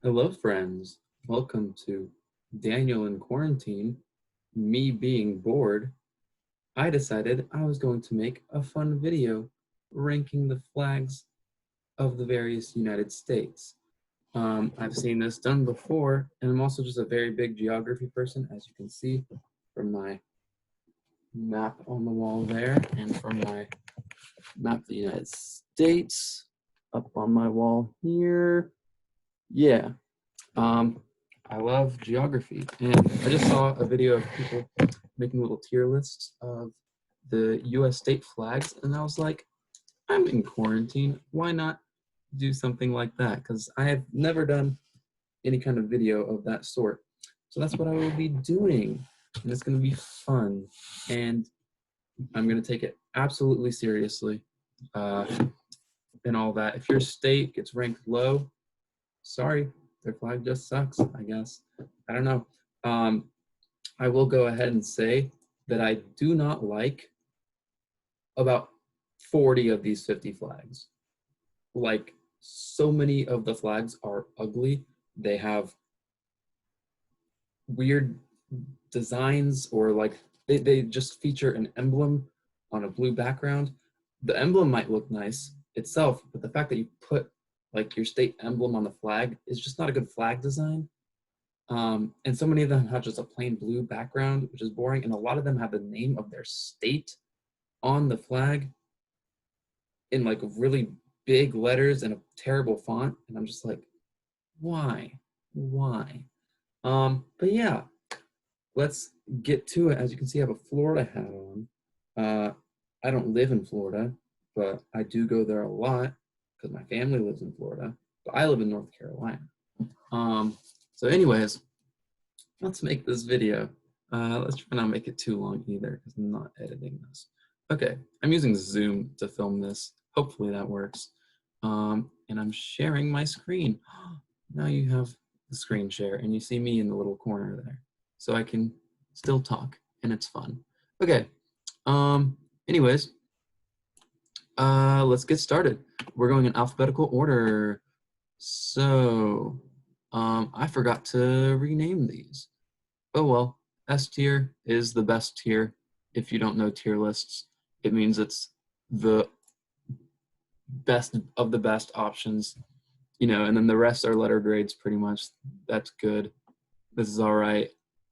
Hello, friends. Welcome to Daniel in Quarantine. Me being bored, I decided I was going to make a fun video ranking the flags of the various United States. I've seen this done before, and I'm also just a very big geography person, as you can see from my map on the wall there and from my map of the United States up on my wall here. Yeah. I love geography, and I just saw a video of people making little tier lists of the US state flags, and I was like, I'm in quarantine, why not do something like that? Because I have never done any kind of video of that sort. So that's what I will be doing, and it's going to be fun, and I'm going to take it absolutely seriously, and all that. If your state gets ranked low, sorry, their flag just sucks, I guess. I don't know. I will go ahead and say that I do not like about 40 of these 50 flags. Like, so many of the flags are ugly. They have weird designs, or like they just feature an emblem on a blue background. The emblem might look nice itself, but the fact that you put like your state emblem on the flag is just not a good flag design. And so many of them have just a plain blue background, which is boring. And a lot of them have the name of their state on the flag in like really big letters and a terrible font. And I'm just like, why? Why? But yeah, let's get to it. As you can see, I have a Florida hat on. I don't live in Florida, but I do go there a lot because my family lives in Florida, but I live in North Carolina. So anyways, let's make this video. Let's try not make it too long either because I'm not editing this. Okay, I'm using Zoom to film this. Hopefully that works. And I'm sharing my screen. Now you have the screen share and you see me in the little corner there. So I can still talk and it's fun. Okay, anyways, let's get started. We're going in alphabetical order. So, I forgot to rename these. Oh well, S tier is the best tier. If you don't know tier lists, it means it's the best of the best options, you know, and then the rest are letter grades pretty much. That's good. This is all right.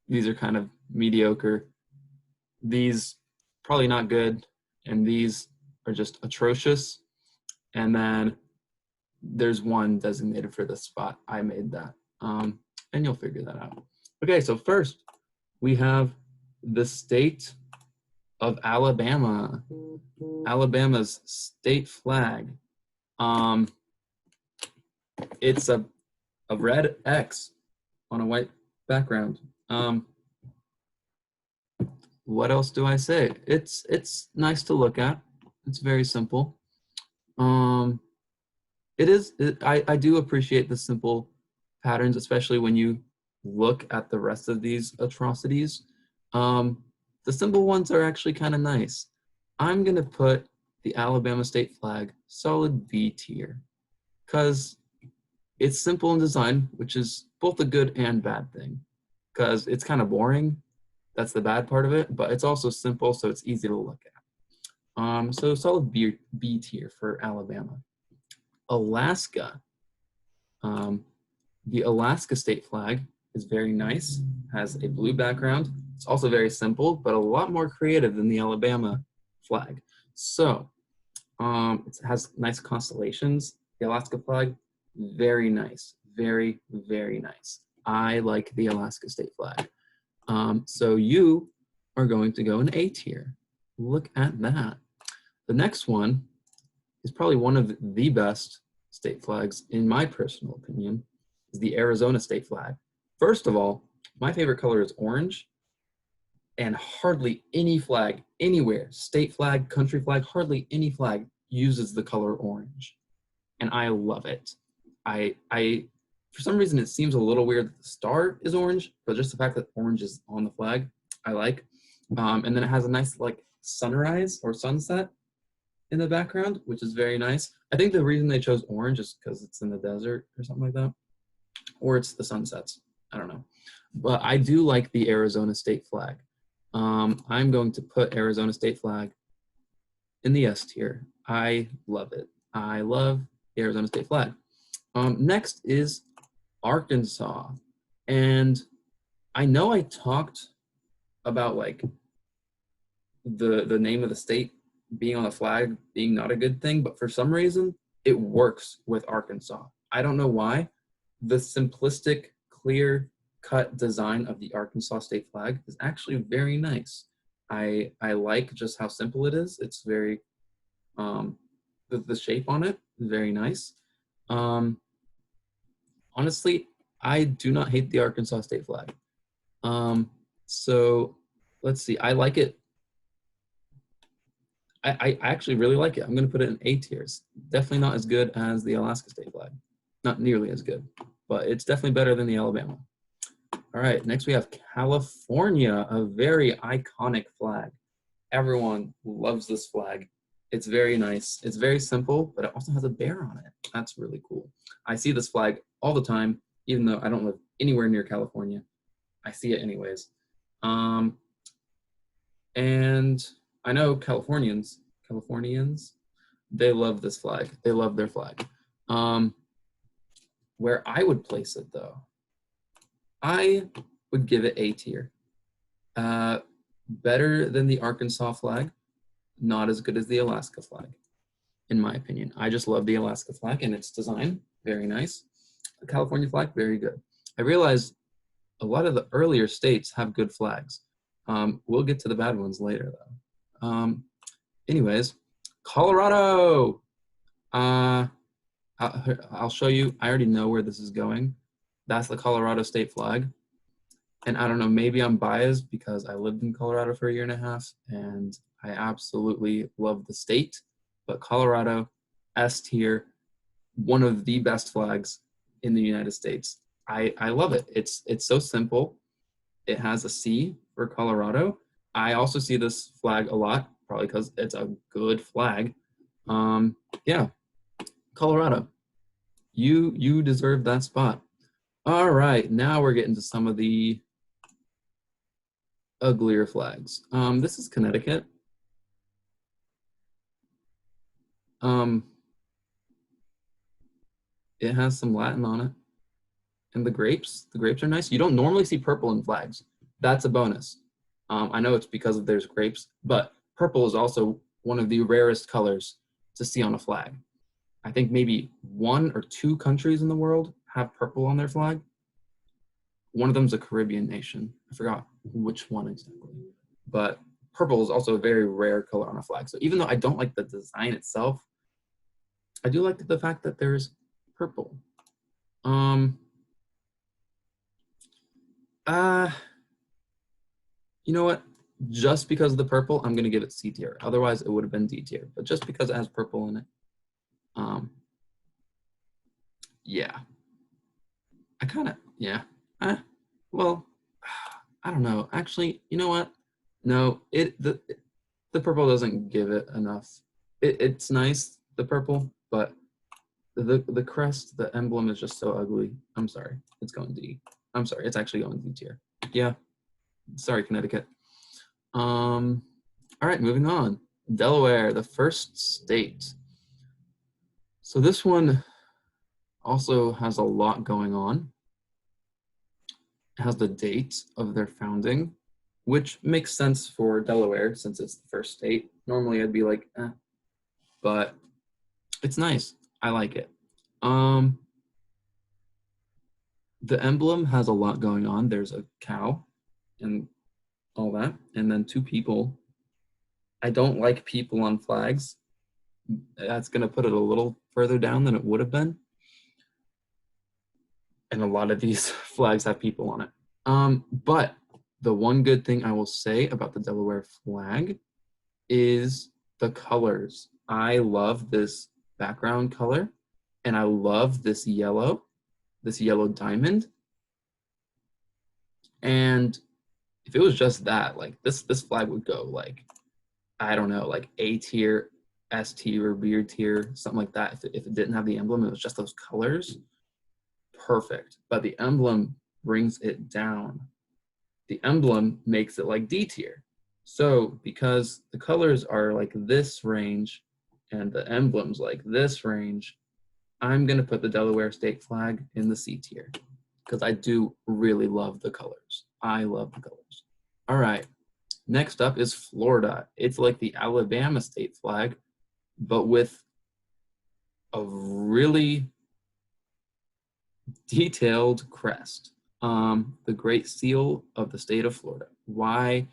These are kind of mediocre. These probably not good, and these are just atrocious. And then there's one designated for this spot. I made that, and you'll figure that out. Okay, so first we have the state of Alabama. Alabama's state flag. It's a red X on a white background. What else do I say? It's nice to look at. It's very simple. I do appreciate the simple patterns, especially when you look at the rest of these atrocities. The simple ones are actually kind of nice. I'm gonna put the Alabama state flag solid B tier because it's simple in design, which is both a good and bad thing, because it's kind of boring. That's the bad part of it, but it's also simple, so it's easy to look at. So solid B tier for Alabama. Alaska. The Alaska state flag is very nice, has a blue background. It's also very simple, but a lot more creative than the Alabama flag. So it has nice constellations. The Alaska flag, very nice, very, very nice. I like the Alaska state flag. So you are going to go in A tier. Look at that. The next one is probably one of the best state flags, in my personal opinion, is the Arizona state flag. First of all, my favorite color is orange, and hardly any flag anywhere, state flag, country flag, hardly any flag uses the color orange, and I love it. I for some reason it seems a little weird that the star is orange, but just the fact that orange is on the flag, I like. And then it has a nice like sunrise or sunset in the background, which is very nice. I think the reason they chose orange is because it's in the desert or something like that. or it's the sunsets. I don't know. But I do like the Arizona state flag. I'm going to put Arizona state flag in the S tier. I love it. I love the Arizona state flag. Next is Arkansas. And I know I talked about like the name of the state being on the flag being not a good thing, but for some reason it works with Arkansas. I don't know why. The simplistic, clear cut design of the Arkansas state flag is actually very nice. I like just how simple it is. It's very the shape on it is very nice. Honestly, I do not hate the Arkansas state flag. So let's see. I like it. I actually really like it. I'm going to put it in A tiers. Definitely not as good as the Alaska state flag. Not nearly as good, but it's definitely better than the Alabama. All right, next we have California, a very iconic flag. Everyone loves this flag. It's very nice. It's very simple, but it also has a bear on it. That's really cool. I see this flag all the time, even though I don't live anywhere near California. I see it anyways. And I know Californians, they love this flag. They love their flag. Where I would place it though, I would give it A tier. Better than the Arkansas flag, not as good as the Alaska flag, in my opinion. I just love the Alaska flag and its design, very nice. The California flag, very good. I realize a lot of the earlier states have good flags. We'll get to the bad ones later though. Anyways, Colorado. I'll show you. I already know where this is going. That's the Colorado state flag. And I don't know, maybe I'm biased because I lived in Colorado for a year and a half and I absolutely love the state, but Colorado, S tier, one of the best flags in the United States. I love it. It's so simple. It has a C for Colorado. I also see this flag a lot, probably because it's a good flag. Yeah, Colorado, you deserve that spot. All right, now we're getting to some of the uglier flags. This is Connecticut. It has some Latin on it. And the grapes are nice. You don't normally see purple in flags. That's a bonus. I know it's because there's grapes, but purple is also one of the rarest colors to see on a flag. I think maybe 1 or 2 countries in the world have purple on their flag. One of them is a Caribbean nation. I forgot which one exactly. But purple is also a very rare color on a flag. So even though I don't like the design itself, I do like the fact that there's purple. You know what? Just because of the purple, I'm gonna give it C tier. Otherwise, it would have been D tier. But just because it has purple in it, yeah. I kind of, yeah. Well, I don't know. Actually, you know what? No, the purple doesn't give it enough. It's nice, the purple, but the crest, the emblem is just so ugly. I'm sorry. It's going D. I'm sorry. It's actually going D tier. Yeah. Sorry, Connecticut. All right, moving on. Delaware, the first state. So this one also has a lot going on. It has the date of their founding, which makes sense for Delaware since it's the first state. Normally I'd be like, but it's nice. I like it. The emblem has a lot going on. There's a cow and all that, and then 2 people. I don't like people on flags. That's gonna put it a little further down than it would have been. And a lot of these flags have people on it. But the one good thing I will say about the Delaware flag is the colors. I love this background color, and I love this yellow diamond. And if it was just that, like this flag would go like, I don't know, like A tier, S tier, or B tier, something like that. If it didn't have the emblem, it was just those colors. perfect, but the emblem brings it down. The emblem makes it like D tier. So because the colors are like this range and the emblem's like this range, I'm gonna put the Delaware state flag in the C tier because I do really love the colors. I love the colors. All right, next up is Florida. It's like the Alabama state flag, but with a really detailed crest. The Great Seal of the state of Florida. Why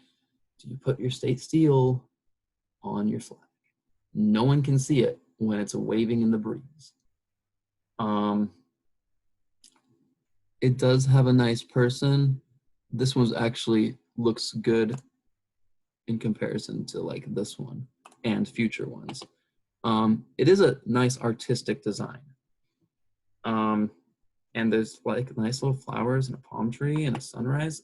do you put your state seal on your flag? No one can see it when it's waving in the breeze. It does have a nice person. This one's actually looks good in comparison to like this one and future ones. It is a nice artistic design. And there's like nice little flowers and a palm tree and a sunrise.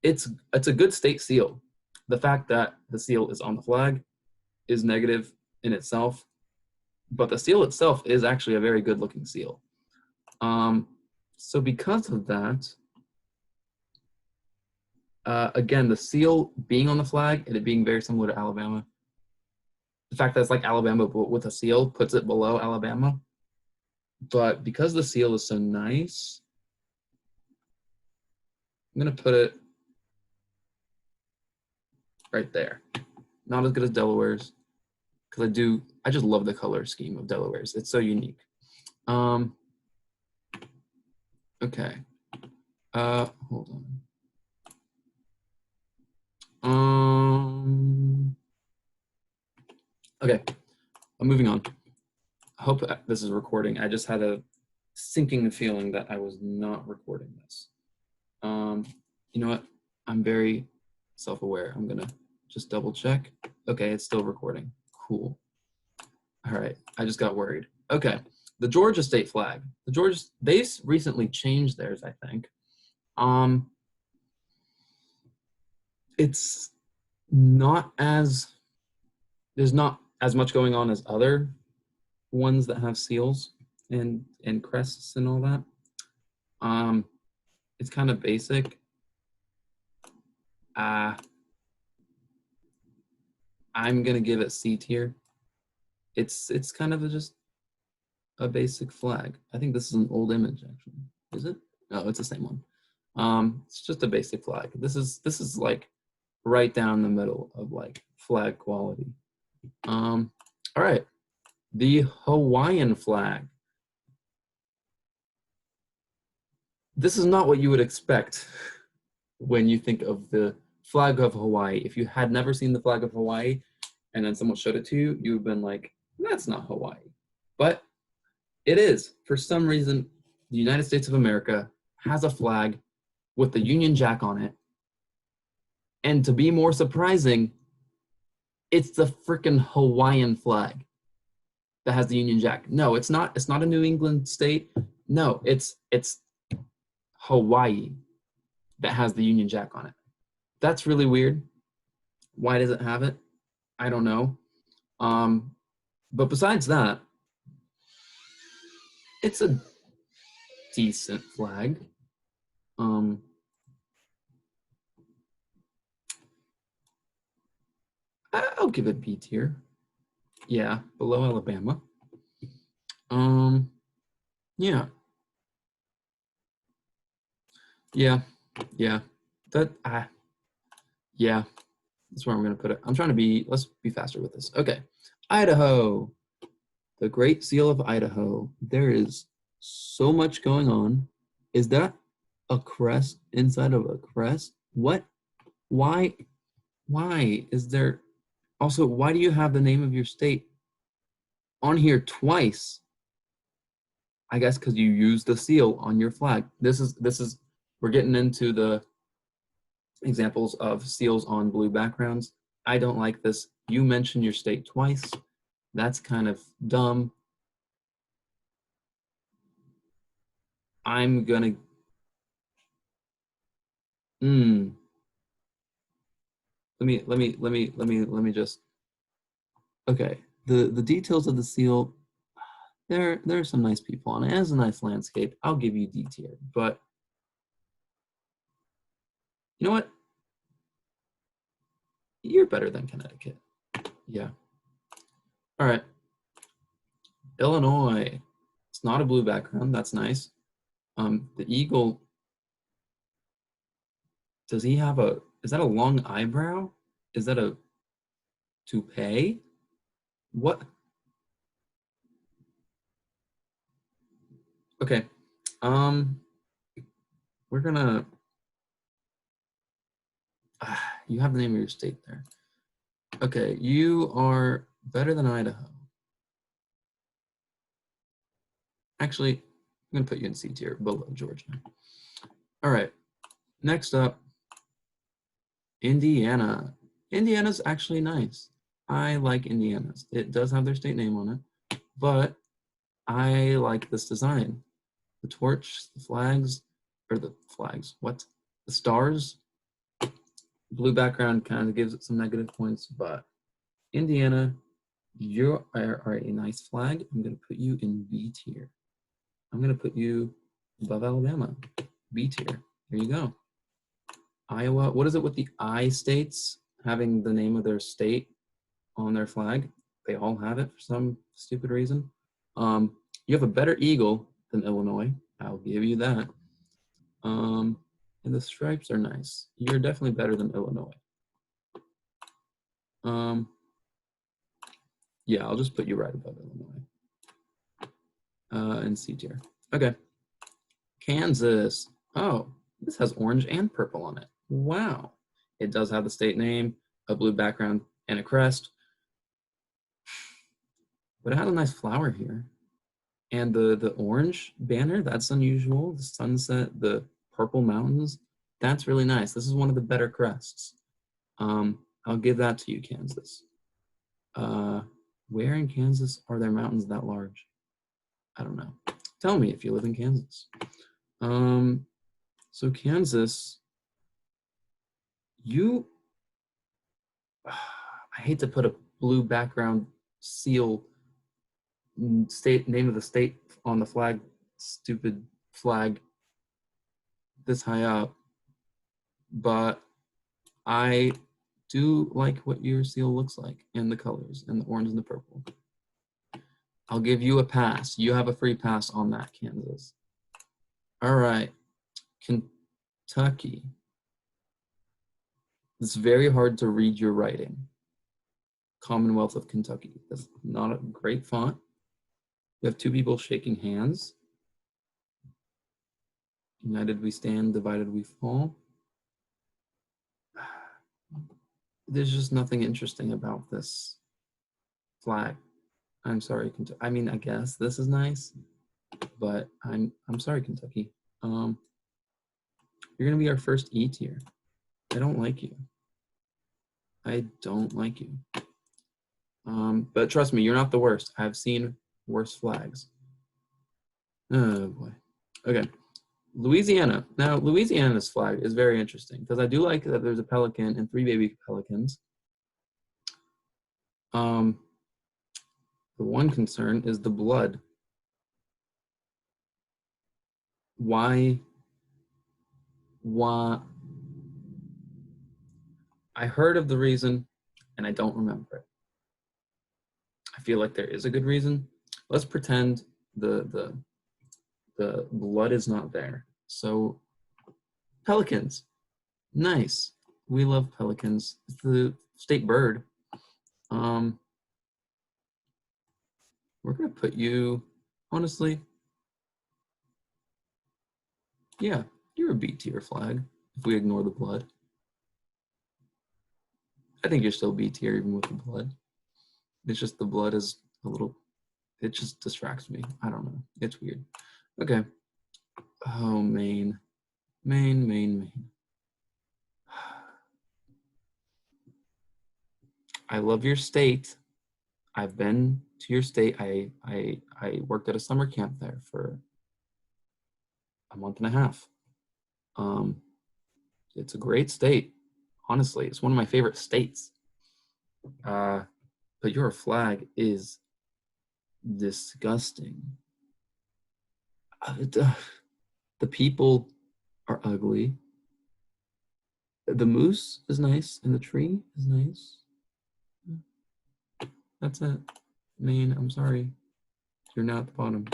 It's a good state seal. The fact that the seal is on the flag is negative in itself, but the seal itself is actually a very good looking seal. So because of that, again, the seal being on the flag and it being very similar to Alabama, the fact that it's like Alabama but with a seal puts it below Alabama. But because the seal is so nice, I'm gonna put it right there. Not as good as Delaware's, because I just love the color scheme of Delaware's. It's so unique. Okay. Hold on. Okay, I'm moving on. I hope this is recording. I just had a sinking feeling that I was not recording this. You know what? I'm very self-aware. I'm gonna just double check. Okay, it's still recording. Cool. All right, I just got worried. Okay, the Georgia state flag. They recently changed theirs, I think. It's not as, there's not as much going on as other ones that have seals and crests and all that. It's kind of basic. I'm gonna give it C tier. It's kind of just a basic flag. I think this is an old image actually. Is it? No, it's the same one. It's just a basic flag. This is like right down the middle of like flag quality. All right, the Hawaiian flag. This is not what you would expect when you think of the flag of Hawaii. If you had never seen the flag of Hawaii and then someone showed it to you, you've been like, that's not Hawaii. But it is. For some reason, the United States of America has a flag with the Union Jack on it. And to be more surprising, it's the freaking Hawaiian flag that has the Union Jack. No, it's not. It's not a New England state. No, it's Hawaii that has the Union Jack on it. That's really weird. Why does it have it? I don't know. But besides that, it's a decent flag. I'll give it B tier. Yeah, below Alabama. Yeah. Yeah. Yeah, that's where I'm gonna put it. I'm trying to be, let's be faster with this. Okay, Idaho, the Great Seal of Idaho. There is so much going on. Is that a crest inside of a crest? What? Why is there, also, why do you have the name of your state on here twice? I guess because you use the seal on your flag. We're getting into the examples of seals on blue backgrounds. I don't like this. You mention your state twice. That's kind of dumb. I'm gonna, let me just, okay. The details of the seal, There are some nice people on it. It has a nice landscape. I'll give you D tier, but you know what? You're better than Connecticut. Yeah. All right. Illinois. It's not a blue background. That's nice. The eagle, does he have is that a long eyebrow? Is that a toupee? What? Okay. We're gonna, you have the name of your state there. Okay, you are better than Idaho. Actually, I'm gonna put you in C tier, below Georgia. All right, next up, Indiana. Indiana's actually nice. I like Indiana's. It does have their state name on it, but I like this design. The torch, the flags, or the flags, what? The stars. Blue background kind of gives it some negative points, but Indiana, you are a nice flag. I'm gonna put you in B tier. I'm gonna put you above Alabama, B tier. There you go. Iowa, what is it with the I states having the name of their state on their flag? They all have it for some stupid reason. You have a better eagle than Illinois. I'll give you that. And the stripes are nice. You're definitely better than Illinois. Yeah, I'll just put you right above Illinois. And C tier. Okay. Kansas. Oh, this has orange and purple on it. Wow. It does have the state name, a blue background, and a crest. But it has a nice flower here. And the orange banner, that's unusual. The sunset, the purple mountains, that's really nice. This is one of the better crests. I'll give that to you, Kansas. Where in Kansas are there mountains that large? I don't know. Tell me if you live in Kansas. So Kansas, I hate to put a blue background seal state name of the state on the flag, stupid flag this high up, but I do like what your seal looks like and the colors and the orange and the purple. I'll give you a pass. You have a free pass on that, Kansas. All right, Kentucky. It's very hard to read your writing. Commonwealth of Kentucky. That's not a great font. We have two people shaking hands. United we stand, divided we fall. There's just nothing interesting about this flag. I'm sorry, Kentucky. I mean, I guess this is nice, but I'm sorry, Kentucky. You're gonna be our first E tier. I don't like you. I don't like you. But trust me, you're not the worst. I've seen worse flags. Oh boy. Okay. Louisiana. Now, Louisiana's flag is very interesting because I do like that there's a pelican and 3 baby pelicans. The one concern is the blood. Why? I heard of the reason and I don't remember it. I feel like there is a good reason. Let's pretend the blood is not there. So pelicans, nice. We love pelicans. It's the state bird. We're gonna put you, honestly, yeah, you're a B tier flag if we ignore the blood. I think you're still B tier even with the blood. It's just the blood is a little, it just distracts me. I don't know. It's weird. Okay. Oh, Maine. Maine. I love your state. I've been to your state. I worked at a summer camp there for a month and a half. It's a great state. Honestly, it's one of my favorite states. But your flag is disgusting. The people are ugly. The moose is nice, and the tree is nice. That's it. Maine, I'm sorry. You're not at the bottom.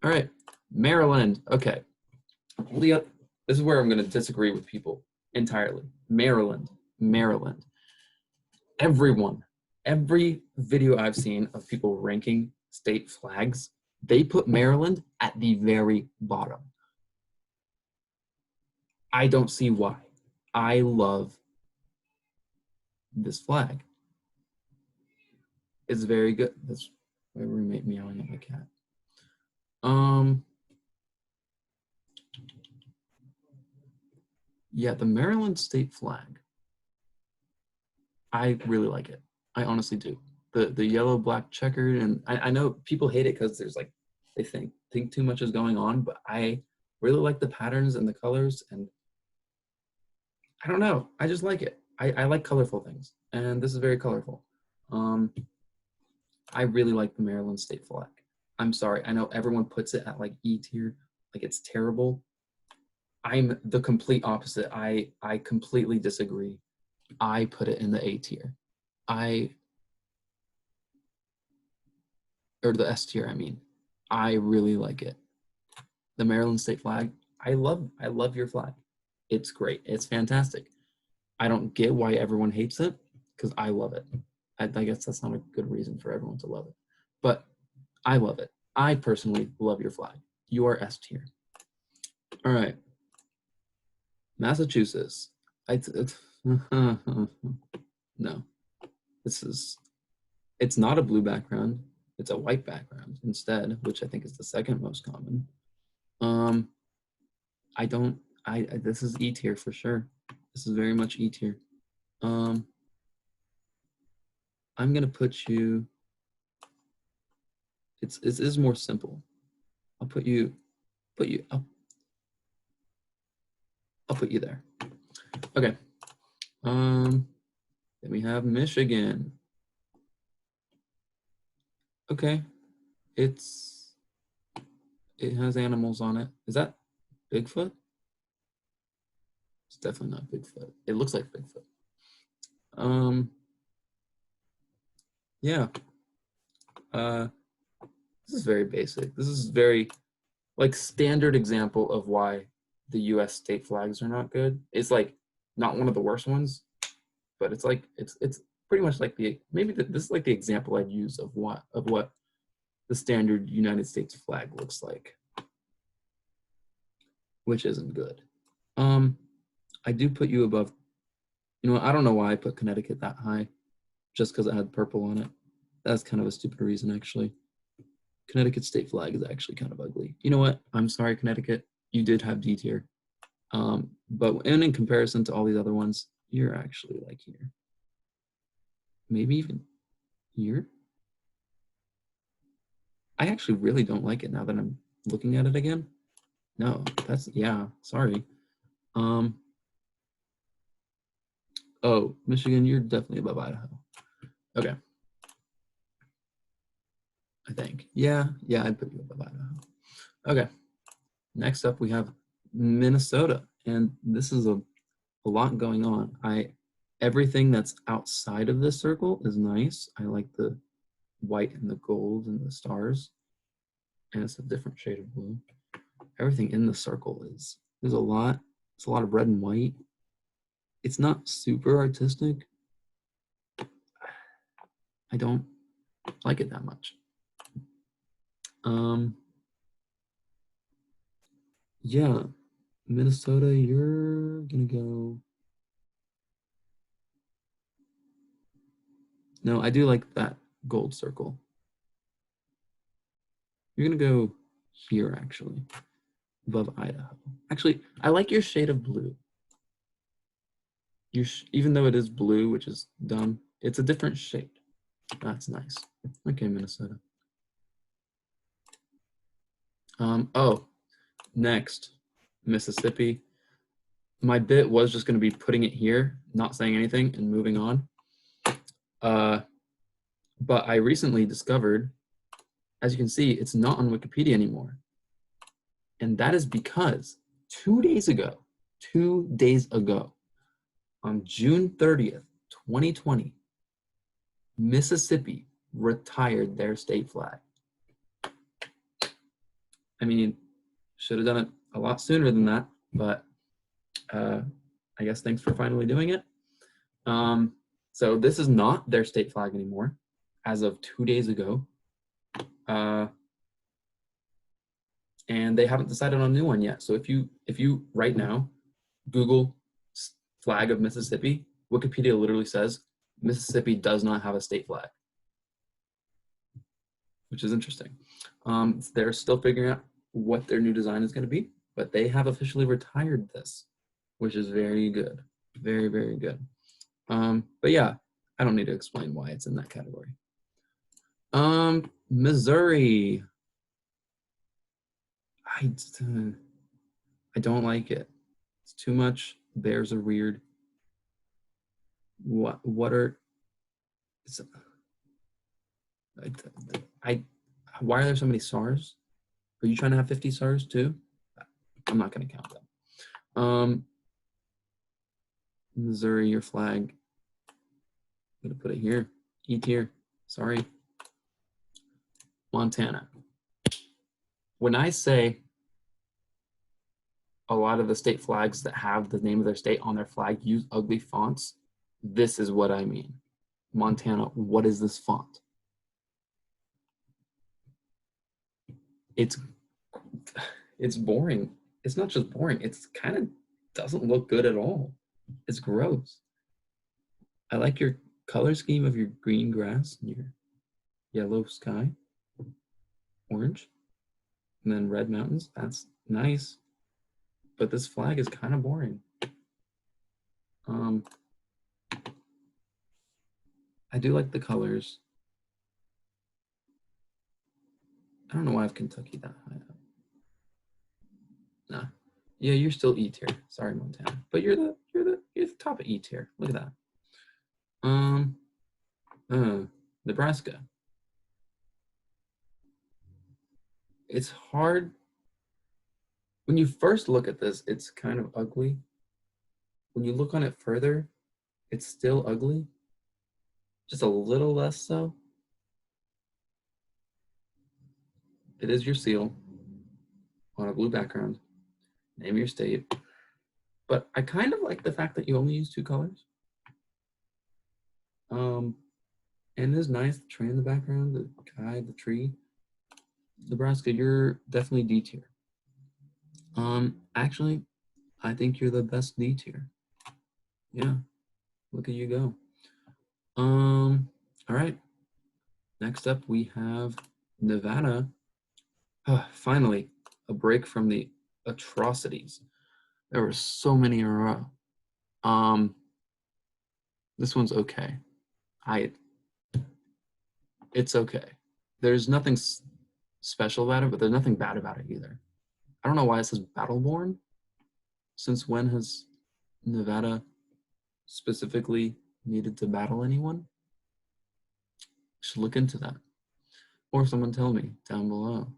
All right, Maryland. Okay. Leah, this is where I'm going to disagree with people entirely. Maryland. Every video I've seen of people ranking state flags, they put Maryland at the very bottom. I don't see why. I love this flag. It's very good. That's my roommate meowing at my cat. Yeah, the Maryland state flag. I really like it. I honestly do. The yellow, black, checkered, and I know people hate it because there's like they think too much is going on, but I really like the patterns and the colors, and I don't know. I just like it. I like colorful things, and this is very colorful. I really like the Maryland state flag. I'm sorry. I know everyone puts it at like E tier, like it's terrible. I'm the complete opposite. I completely disagree. I put it in the A tier. Or the S tier, I mean. I really like it. The Maryland state flag, I love your flag. It's great. It's fantastic. I don't get why everyone hates it because I love it. I guess that's not a good reason for everyone to love it, but I love it. I personally love your flag. You are S tier. All right. Massachusetts. No, it's not a blue background. It's a white background instead, which I think is the second most common. This is E tier for sure. This is very much E tier. I'm gonna put you, it is more simple. I'll put you there. Okay. Then we have Michigan. Okay. It has animals on it. Is that Bigfoot? It's definitely not Bigfoot. It looks like Bigfoot. Yeah. This is very basic. This is very like standard example of why the US state flags are not good. It's like not one of the worst ones, but it's like it's pretty much like this is like the example I'd use of what the standard United States flag looks like, which isn't good. I do put you above, I don't know why I put Connecticut that high, just because it had purple on it. That's kind of a stupid reason, actually. Connecticut state flag is actually kind of ugly. You know what? I'm sorry, Connecticut. You did have D tier. But in comparison to all these other ones, you're actually like here. Maybe even here. I actually really don't like it now that I'm looking at it again. No, sorry. Oh, Michigan, you're definitely above Idaho. Okay. I think. Yeah, I'd put you above Idaho. Okay. Next up, we have Minnesota, and this is a lot going on. Everything that's outside of this circle is nice. I like the white and the gold and the stars, and it's a different shade of blue. Everything in the circle there's a lot. It's a lot of red and white. It's not super artistic. I don't like it that much. Yeah, Minnesota, you're gonna go. No, I do like that gold circle. You're gonna go here, actually, above Idaho. Actually, I like your shade of blue. Even though it is blue, which is dumb, it's a different shade. That's nice. Okay, Minnesota. Oh, next, Mississippi. My bit was just going to be putting it here, not saying anything, and moving on. But I recently discovered as you can see, it's not on Wikipedia anymore. And that is because 2 days ago, on June 30th, 2020, Mississippi retired their state flag. I mean, should have done it a lot sooner than that, but I guess thanks for finally doing it. So this is not their state flag anymore as of 2 days ago. And they haven't decided on a new one yet. So if you right now Google flag of Mississippi, Wikipedia literally says Mississippi does not have a state flag, which is interesting. They're still figuring out what their new design is going to be, but they have officially retired this, which is very good. Very, very good. But yeah, I don't need to explain why it's in that category. Missouri. I don't like it. It's too much. Bears are weird. Why are there so many stars? Are you trying to have 50 stars too? I'm not going to count that. Missouri, your flag. I'm going to put it here. E tier. Sorry. Montana. When I say a lot of the state flags that have the name of their state on their flag use ugly fonts, this is what I mean. Montana, what is this font? It's boring. It's not just boring, it's kind of doesn't look good at all. It's gross. I like your color scheme of your green grass and your yellow sky, orange, and then red mountains. That's nice. But this flag is kind of boring. I do like the colors. I don't know why I have Kentucky that high up. Nah. Yeah, you're still E tier. Sorry, Montana. But you're the top of E tier. Look at that. Nebraska. It's hard. When you first look at this, it's kind of ugly. When you look on it further, it's still ugly. Just a little less so. It is your seal on a blue background. Name your state. But I kind of like the fact that you only use 2 colors. And it's nice, the tree in the background, the guy, the tree. Nebraska, you're definitely D tier. Actually, I think you're the best D tier. Yeah, look at you go. All right. Next up, we have Nevada. Finally, a break from the atrocities. There were so many in a row. This one's okay. It's okay. There's nothing special about it, but there's nothing bad about it either. I don't know why it says Battleborn. Since when has Nevada specifically needed to battle anyone? Should look into that. Or someone tell me down below.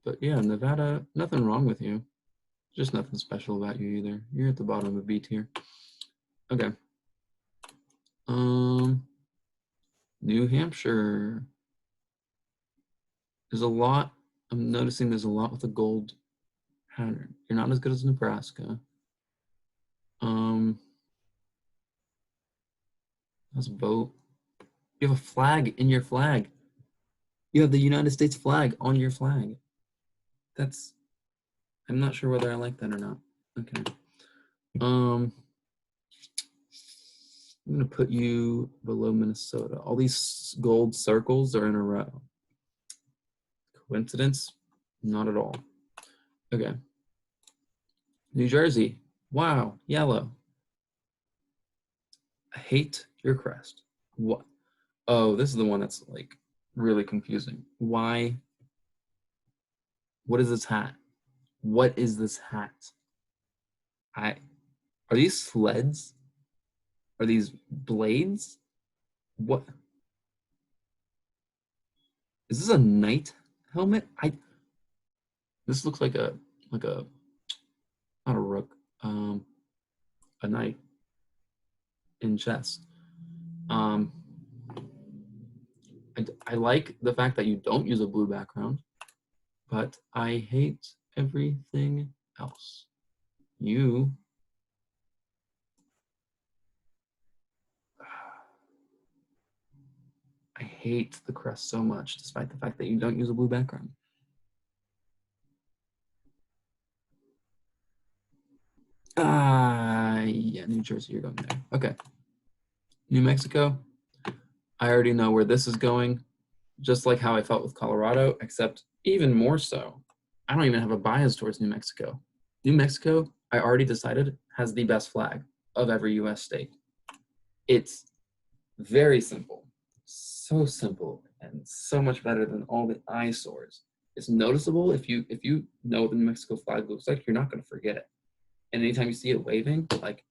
But yeah, Nevada, nothing wrong with you. Just nothing special about you either. You're at the bottom of B tier. Okay. New Hampshire. There's a lot. I'm noticing there's a lot with the gold pattern. You're not as good as Nebraska. That's a boat. You have a flag in your flag. You have the United States flag on your flag. I'm not sure whether I like that or not. Okay. I'm gonna put you below Minnesota. All these gold circles are in a row. Coincidence? Not at all. Okay. New Jersey. Wow, yellow. I hate your crest. What? Oh, this is the one that's like really confusing. Why? What is this hat? What is this hat? Are these sleds? Are these blades? What? Is this a knight helmet? This looks like a not a rook, a knight in chess. I like the fact that you don't use a blue background, but I hate everything else. I hate the crest so much, despite the fact that you don't use a blue background. Yeah, New Jersey, you're going there. Okay. New Mexico, I already know where this is going, just like how I felt with Colorado, except even more so. I don't even have a bias towards New Mexico. New Mexico, I already decided, has the best flag of every US state. It's very simple, so simple, and so much better than all the eyesores. It's noticeable. If you know what the New Mexico flag looks like, you're not going to forget it. And anytime you see it waving, like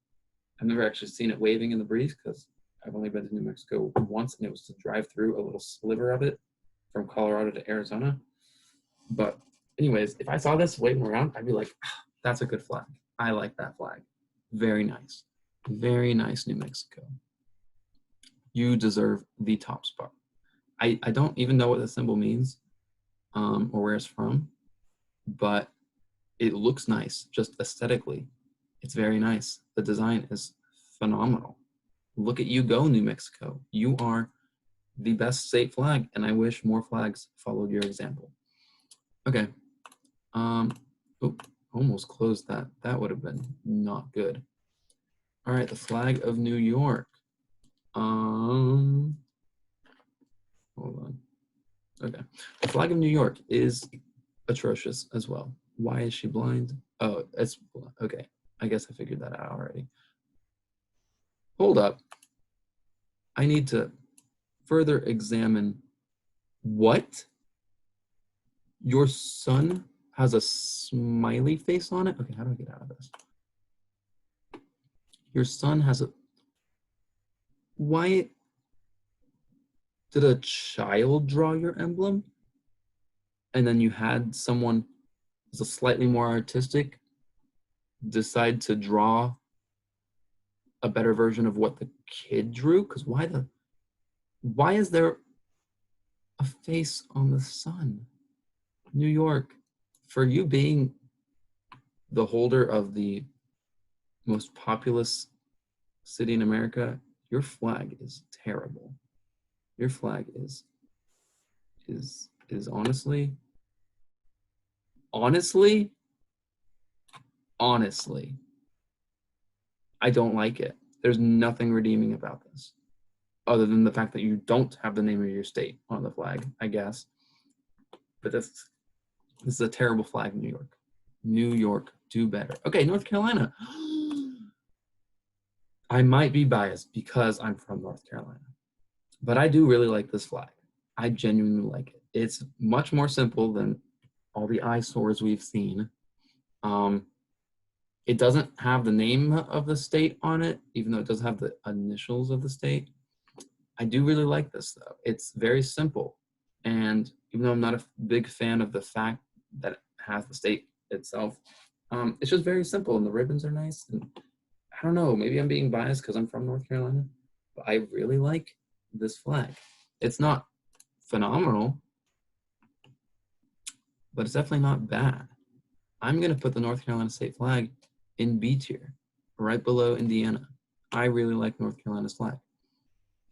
I've never actually seen it waving in the breeze because I've only been to New Mexico once, and it was to drive through a little sliver of it from Colorado to Arizona. But anyways, if I saw this waving around, I'd be like, that's a good flag. I like that flag. Very nice. Very nice, New Mexico. You deserve the top spot. I don't even know what the symbol means or where it's from, but it looks nice, just aesthetically. It's very nice. The design is phenomenal. Look at you go, New Mexico. You are the best state flag, and I wish more flags followed your example. Okay. Almost closed that. That would have been not good. All right, the flag of New York. Hold on. Okay. The flag of New York is atrocious as well. Why is she blind? Oh, it's okay. I guess I figured that out already. Hold up. I need to further examine what? Your son has a smiley face on it? Okay, how do I get out of this? Your son has a... Why did a child draw your emblem? And then you had someone who's a slightly more artistic decide to draw a better version of what the kid drew? Because why is there a face on the sun? New York, for you being the holder of the most populous city in America, your flag is terrible. Your flag is honestly, I don't like it. There's nothing redeeming about this other than the fact that you don't have the name of your state on the flag, I guess. But this is a terrible flag, New York. New York, do better. Okay, North Carolina. I might be biased because I'm from North Carolina, but I do really like this flag. I genuinely like it. It's much more simple than all the eyesores we've seen. It doesn't have the name of the state on it, even though it does have the initials of the state. I do really like this though. It's very simple. And even though I'm not a big fan of the fact that it has the state itself, it's just very simple and the ribbons are nice. And I don't know, maybe I'm being biased because I'm from North Carolina, but I really like this flag. It's not phenomenal, but it's definitely not bad. I'm going to put the North Carolina state flag in B tier, right below Indiana. I really like North Carolina's flag.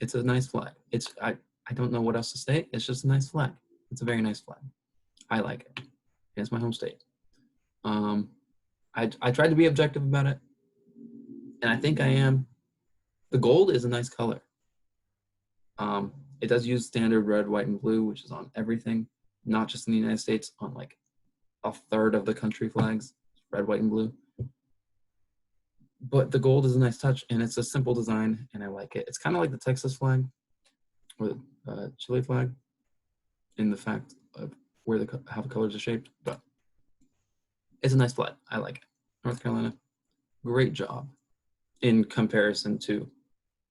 It's a nice flag. I don't know what else to say. It's just a nice flag. It's a very nice flag. I like it. It's my home state. I tried to be objective about it, and I think I am. The gold is a nice color. It does use standard red, white, and blue, which is on everything, not just in the United States, on like a third of the country flags, red, white, and blue. But the gold is a nice touch, and it's a simple design, and I like it. It's kind of like the Texas flag or the Chile flag in the fact of how the colors are shaped, but it's a nice flag. I like it. North Carolina, great job in comparison to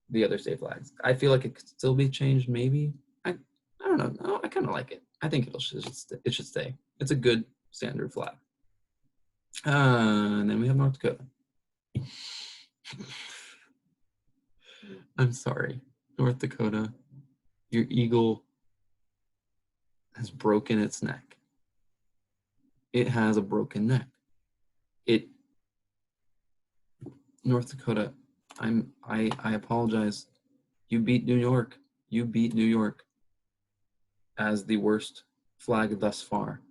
the other state flags. I feel like it could still be changed, maybe. I don't know. No, I kind of like it. I think it should stay. It's a good standard flag. And then we have North Dakota. I'm sorry, North Dakota. Your eagle has broken its neck. It has a broken neck. North Dakota, I apologize. You beat New York. You beat New York as the worst flag thus far.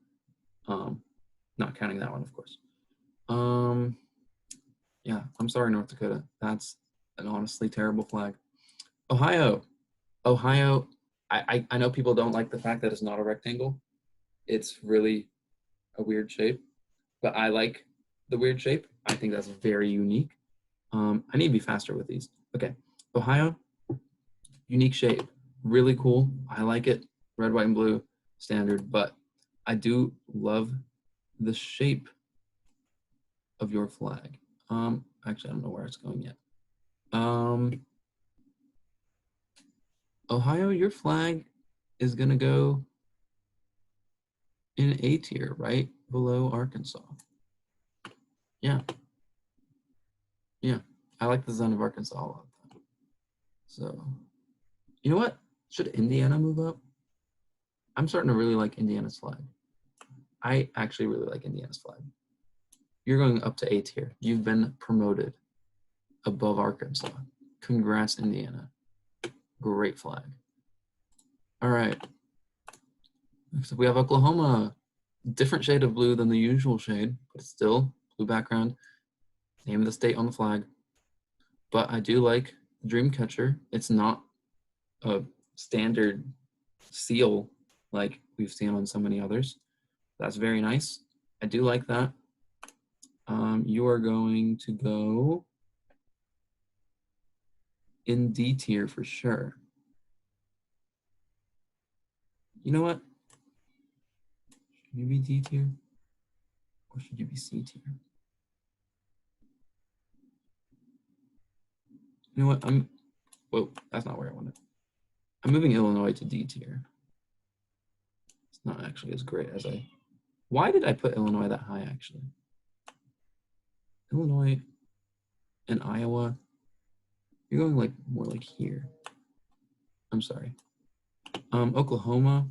Not counting that one, of course. Yeah, I'm sorry, North Dakota. That's an honestly terrible flag. Ohio. I know people don't like the fact that it's not a rectangle. It's really a weird shape, but I like the weird shape. I think that's very unique. I need to be faster with these. Okay, Ohio, unique shape, really cool. I like it. Red, white, and blue, standard, but I do love the shape of your flag. Actually, I don't know where it's going yet. Ohio, your flag is gonna go in A tier, right below Arkansas. Yeah. I like the zone of Arkansas a lot. So, you know what? Should Indiana move up? I'm starting to really like Indiana's flag. I actually really like Indiana's flag. You're going up to A tier. You've been promoted above Arkansas. Congrats, Indiana. Great flag. All right. Next up, we have Oklahoma. Different shade of blue than the usual shade, but it's still blue background. Name of the state on the flag. But I do like the dream catcher. It's not a standard seal like we've seen on so many others. That's very nice. I do like that. You are going to go in D tier for sure. You know what? Should you be D tier? Or should you be C tier? You know what? Whoa, that's not where I wanted. I'm moving Illinois to D tier. It's not actually as great as why did I put Illinois that high actually? Illinois and Iowa, you're going like more like here. I'm sorry. Oklahoma.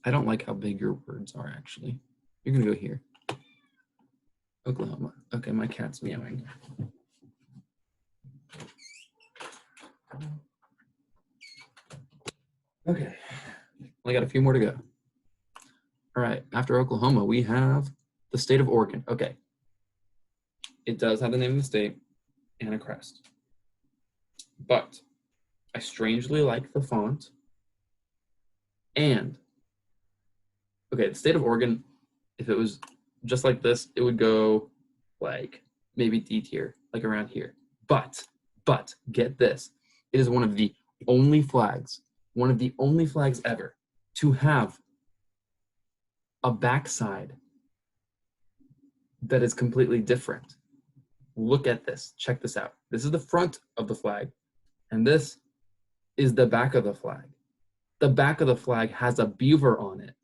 I don't like how big your words are actually. You're gonna go here. Oklahoma. Okay, my cat's meowing. Okay, only got a few more to go. All right, after Oklahoma, we have the state of Oregon. Okay, it does have the name of the state and a crest, but I strangely like the font. And, okay, the state of Oregon, if it was just like this, it would go like maybe D tier, like around here. But get this, it is one of the only flags ever to have a backside that is completely different. Look at this, check this out. This is the front of the flag, and this is the back of the flag. The back of the flag has a beaver on it.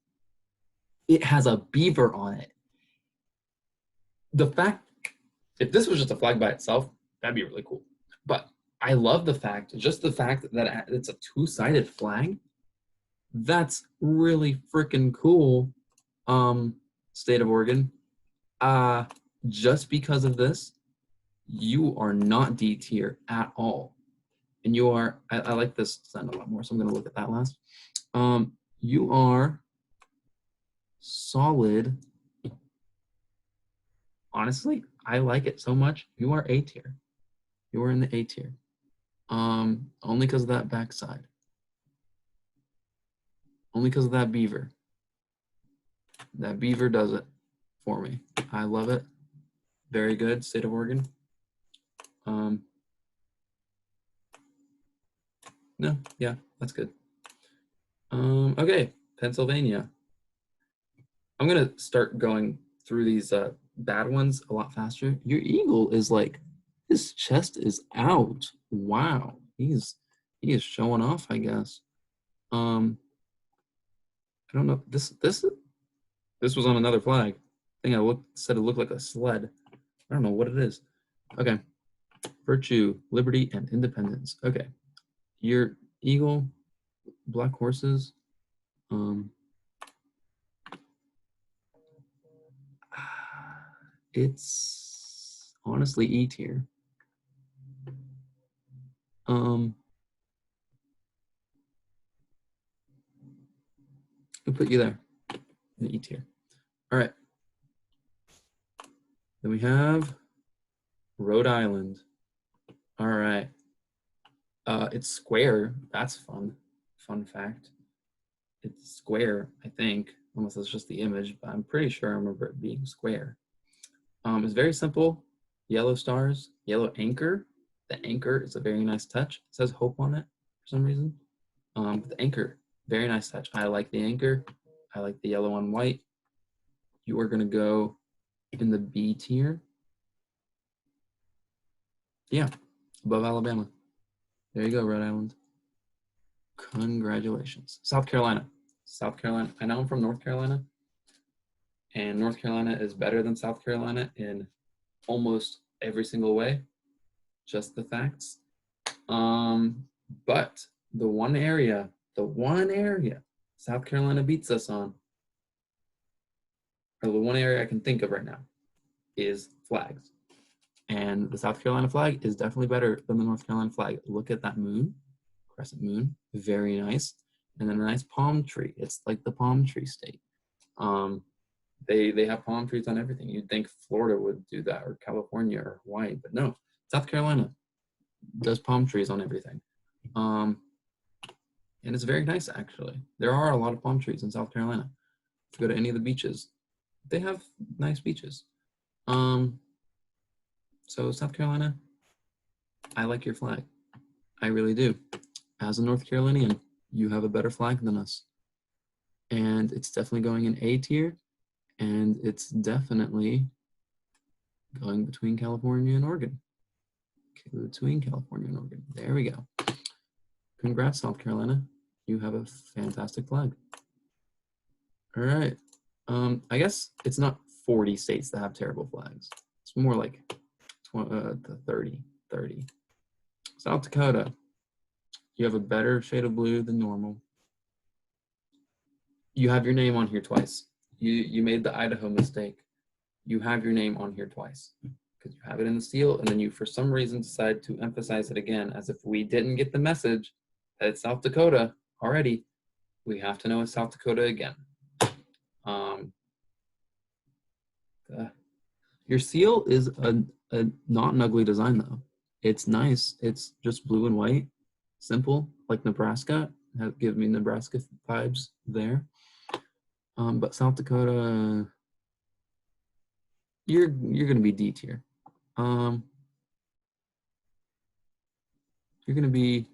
It has a beaver on it. The fact, if this was just a flag by itself, that'd be really cool. But I love the fact, just the fact that it's a two-sided flag. That's really freaking cool, state of Oregon. Just because of this, you are not D tier at all. And you are, I like this design a lot more, so I'm gonna look at that last. You are solid. Honestly, I like it so much. You are A tier. You are in the A tier. Only because of that backside. Only because of that beaver. That beaver does it for me. I love it. Very good, state of Oregon. No, yeah, that's good. Okay, Pennsylvania. I'm gonna start going through these bad ones a lot faster. Your eagle is like, his chest is out. Wow, he is showing off, I guess. I don't know. This was on another flag. I think said it looked like a sled. I don't know what it is. Okay. Virtue, liberty, and independence. Okay. Your eagle, black horses. It's honestly E tier. I'll put you there in E tier. All right. Then we have Rhode Island. All right. It's square. That's fun. Fun fact. It's square, I think, unless it's just the image, but I'm pretty sure I remember it being square. It's very simple. Yellow stars, yellow anchor. The anchor is a very nice touch. It says hope on it for some reason. The anchor, very nice touch. I like the anchor. I like the yellow on white. You are going to go in the B tier. Yeah, above Alabama. There you go, Rhode Island. Congratulations. South Carolina. South Carolina. I know I'm from North Carolina, and North Carolina is better than South Carolina in almost every single way. Just the facts. But the one area South Carolina beats us on, or the one area I can think of right now, is flags. And the South Carolina flag is definitely better than the North Carolina flag. Look at that moon, crescent moon, very nice. And then a nice palm tree. It's like the palm tree state. They have palm trees on everything. You'd think Florida would do that, or California, or Hawaii, but no. South Carolina does palm trees on everything. And it's very nice, actually. There are a lot of palm trees in South Carolina. If you go to any of the beaches, they have nice beaches. So South Carolina, I like your flag. I really do. As a North Carolinian, you have a better flag than us. And it's definitely going in A tier, and it's definitely going between California and Oregon. Between California and Oregon. There we go. Congrats, South Carolina. You have a fantastic flag. All right. I guess it's not 40 states that have terrible flags. It's more like 30. South Dakota. You have a better shade of blue than normal. You have your name on here twice. You made the Idaho mistake. You have your name on here twice because you have it in the seal, and then you, for some reason, decide to emphasize it again, as if we didn't get the message that it's South Dakota already. We have to know it's South Dakota again. Your seal is a not an ugly design, though. It's nice. It's just blue and white, simple, like Nebraska. Give me Nebraska vibes there. But South Dakota, you're gonna be D tier. You're gonna be,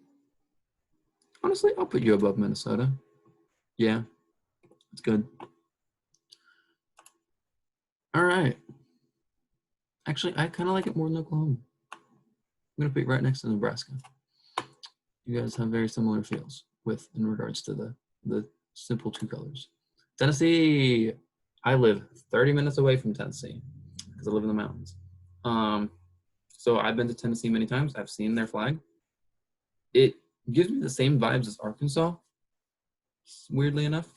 honestly, I'll put you above Minnesota. Yeah, it's good. All right. Actually, I kind of like it more than Oklahoma. I'm gonna put you right next to Nebraska. You guys have very similar feels in regards to the simple two colors. Tennessee, I live 30 minutes away from Tennessee because I live in the mountains. So I've been to Tennessee many times. I've seen their flag. It gives me the same vibes as Arkansas, weirdly enough.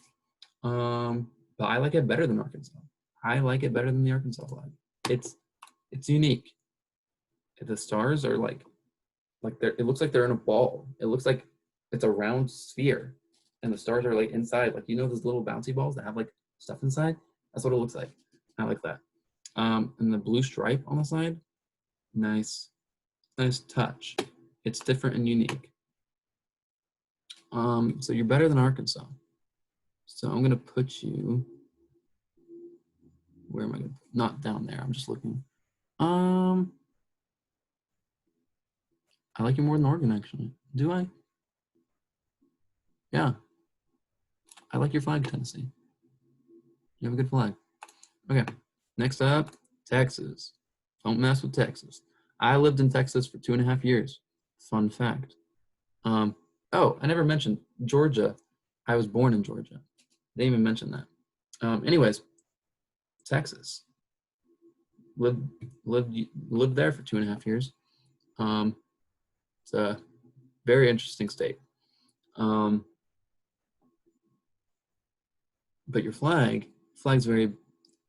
But I like it better than Arkansas. I like it better than the Arkansas flag. It's unique. The stars are like it looks like they're in a ball. It looks like it's a round sphere, and the stars are like inside, like, those little bouncy balls that have like stuff inside. That's what it looks like. I like that. And the blue stripe on the side, nice touch. It's different and unique. So you're better than Arkansas. So I'm gonna put you. Where am I gonna? Not down there. I'm just looking. I like you more than Oregon, actually. Do I? Yeah. I like your flag, Tennessee. You have a good flag. Okay. Next up, Texas. Don't mess with Texas. I lived in Texas for 2.5 years. Fun fact. Oh, I never mentioned Georgia. I was born in Georgia. They didn't even mention that. Anyways, Texas. Lived there for 2.5 years. It's a very interesting state. But your flag's very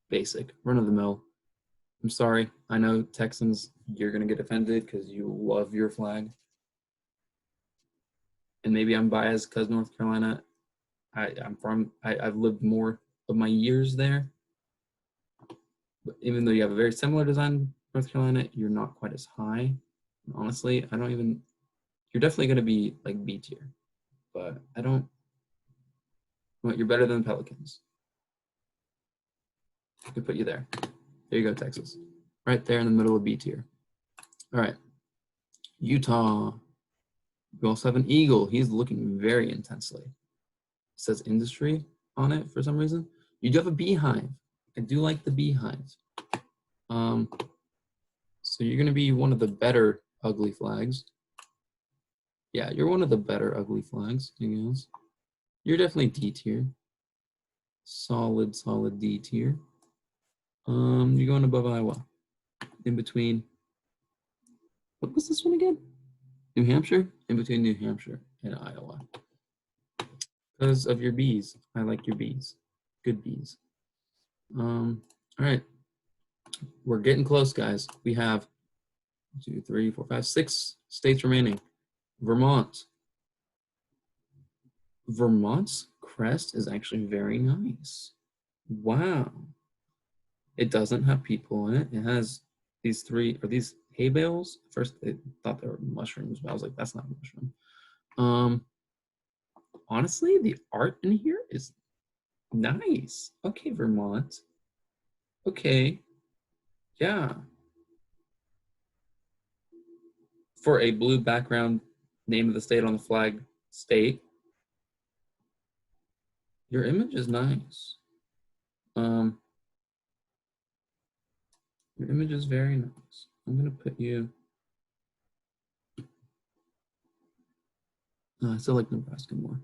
basic, run of the mill. I'm sorry, I know Texans, you're gonna get offended because you love your flag. And maybe I'm biased because North Carolina, I've lived more of my years there. But even though you have a very similar design, North Carolina, you're not quite as high. Honestly, you're definitely gonna be like B tier, but you're better than the Pelicans. I could put you there. There you go, Texas. Right there in the middle of B tier. All right, Utah. We also have an eagle. He's looking very intensely. It says industry on it for some reason. You do have a beehive. I do like the beehives. So you're gonna be one of the better ugly flags. Yeah, you're one of the better ugly flags, I guess. You're definitely D tier. Solid D tier. You're going above Iowa. In between, what was this one again? New Hampshire? In between New Hampshire and Iowa. Because of your bees. I like your bees. Good bees. All right. We're getting close, guys. We have 2, 3, 4, 5, 6 states remaining. Vermont. Vermont's crest is actually very nice. Wow. It doesn't have people in it. It has these hay bales. First, I thought they were mushrooms, but I was like, that's not a mushroom. Honestly, the art in here is nice. Okay, Vermont. Okay. Yeah. For a blue background, name of the state on the flag, state. Your image is nice. Your image is very nice. I'm gonna put you. I still like Nebraska more.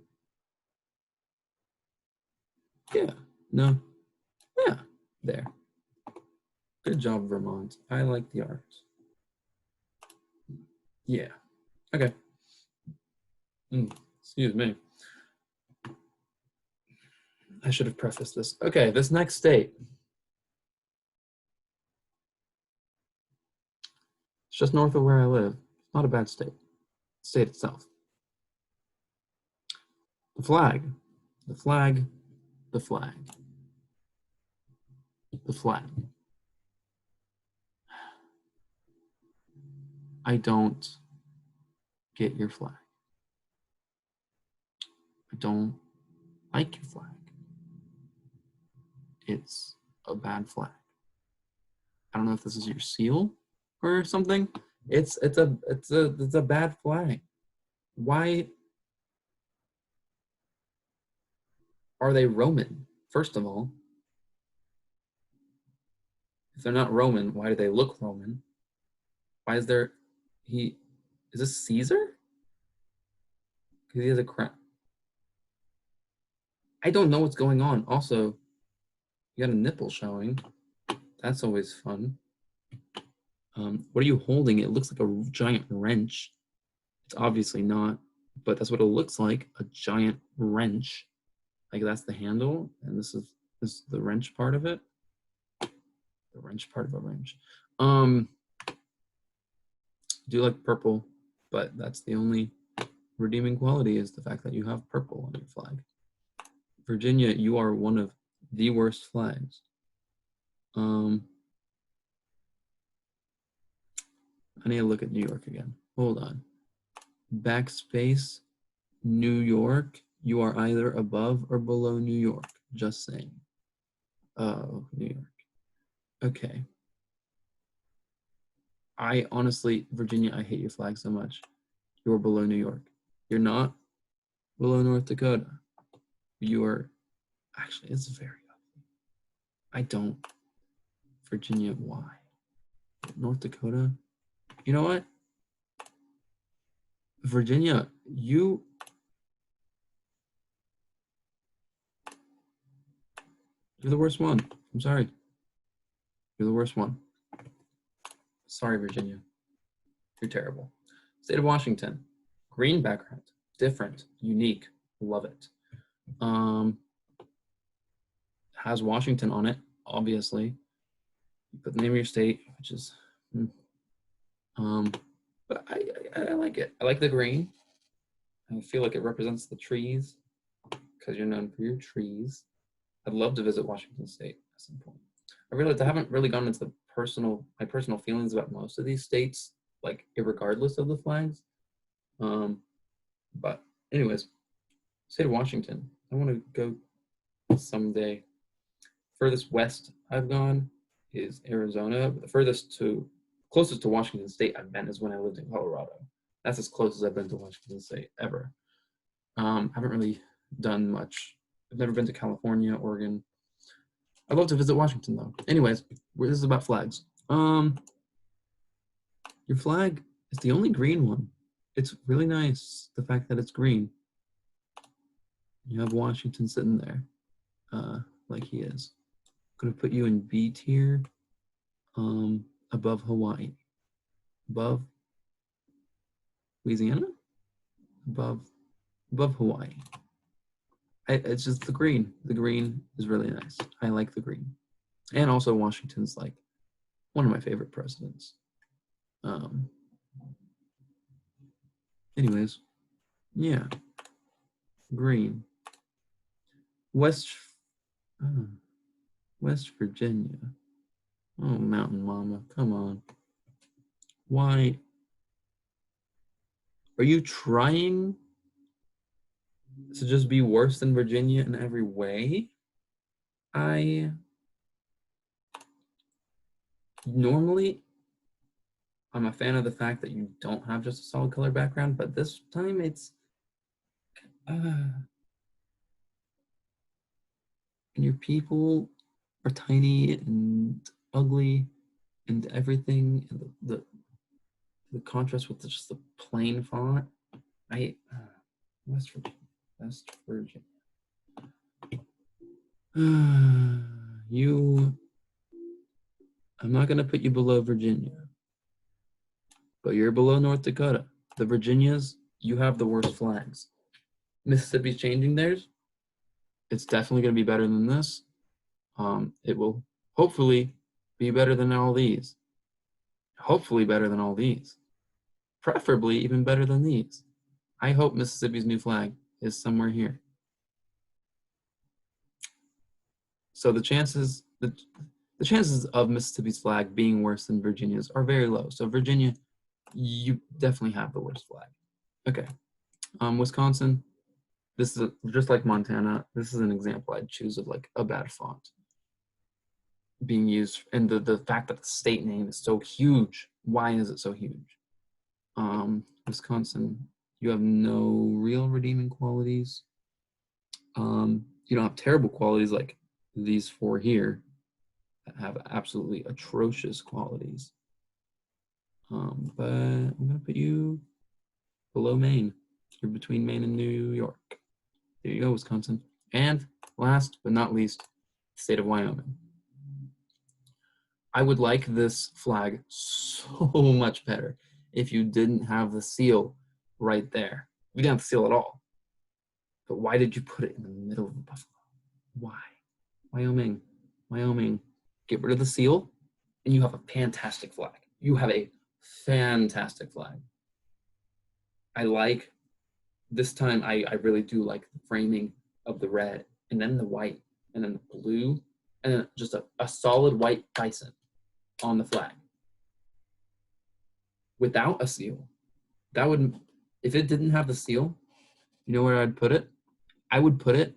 Yeah. No. Yeah. There. Good job, Vermont. I like the art. Yeah. Okay. Excuse me. I should have prefaced this. Okay, this next state. It's just north of where I live. It's not a bad state. The state itself. The flag. The flag. The flag. The flag. I don't get your flag. I don't like your flag. It's a bad flag. I don't know if this is your seal or something. It's a bad flag. Why are they Roman? First of all, if they're not Roman, why do they look Roman? Why is there is this Caesar? Because he has a crown. I don't know what's going on. Also, you got a nipple showing. That's always fun. What are you holding? It looks like a giant wrench. It's obviously not, but that's what it looks like, a giant wrench. Like that's the handle, and this is the wrench part of it. The wrench part of a wrench. I do like purple, but that's the only redeeming quality is the fact that you have purple on your flag. Virginia, you are one of the worst flags. I need to look at New York again. Hold on. Backspace, New York. You are either above or below New York. Just saying. Oh, New York. Okay. I honestly, Virginia, I hate your flag so much. You're below New York. You're not below North Dakota. You are, actually, it's very ugly. I don't. Virginia, why? North Dakota? You know what? Virginia, You're the worst one. I'm sorry. You're the worst one. Sorry, Virginia. You're terrible. State of Washington. Green background. Different. Unique. Love it. Has Washington on it, obviously. You put the name of your state, which is... but I like it. I like the green. I feel like it represents the trees because you're known for your trees. I'd love to visit Washington State at some point. I realized I haven't really gone into my personal feelings about most of these states, like irregardless of the flags. But anyways, state of Washington. I want to go someday. Furthest west I've gone is Arizona, but the closest to Washington State I've been is when I lived in Colorado. That's as close as I've been to Washington State ever. Haven't really done much. I've never been to California, Oregon. I'd love to visit Washington though. Anyways, this is about flags. Your flag is the only green one. It's really nice, the fact that it's green. You have Washington sitting there, like he is. I'm gonna put you in B tier, above Hawaii, above Louisiana, above Hawaii. It's just the green. The green is really nice. I like the green. And also Washington's like one of my favorite presidents. Anyways, yeah. Green. West Virginia. Oh, Mountain Mama, come on. Why? Are you trying to just be worse than Virginia in every way? Normally, I'm a fan of the fact that you don't have just a solid color background, but this time it's, and your people are tiny and ugly and everything, and the contrast with just the plain font. West Virginia. I'm not gonna put you below Virginia, but you're below North Dakota. The Virginias, you have the worst flags. Mississippi's changing theirs. It's definitely gonna be better than this. It will hopefully be better than all these. Hopefully better than all these. Preferably even better than these. I hope Mississippi's new flag is somewhere here. So the chances of Mississippi's flag being worse than Virginia's are very low. So Virginia, you definitely have the worst flag. Okay, Wisconsin, this is just like Montana. This is an example I'd choose of like a bad font being used, and the fact that the state name is so huge. Why is it so huge? Wisconsin, you have no real redeeming qualities. You don't have terrible qualities like these four here that have absolutely atrocious qualities. But I'm gonna put you below Maine. You're between Maine and New York. There you go, Wisconsin. And last but not least, the state of Wyoming. I would like this flag so much better if you didn't have the seal right there. We didn't have the seal at all. But why did you put it in the middle of the buffalo? Why? Wyoming, get rid of the seal and you have a fantastic flag. You have a fantastic flag. I like, this time I really do like the framing of the red and then the white and then the blue and then just a solid white bison on the flag. Without a seal, that would, if it didn't have the seal, you know where I'd put it? I would put it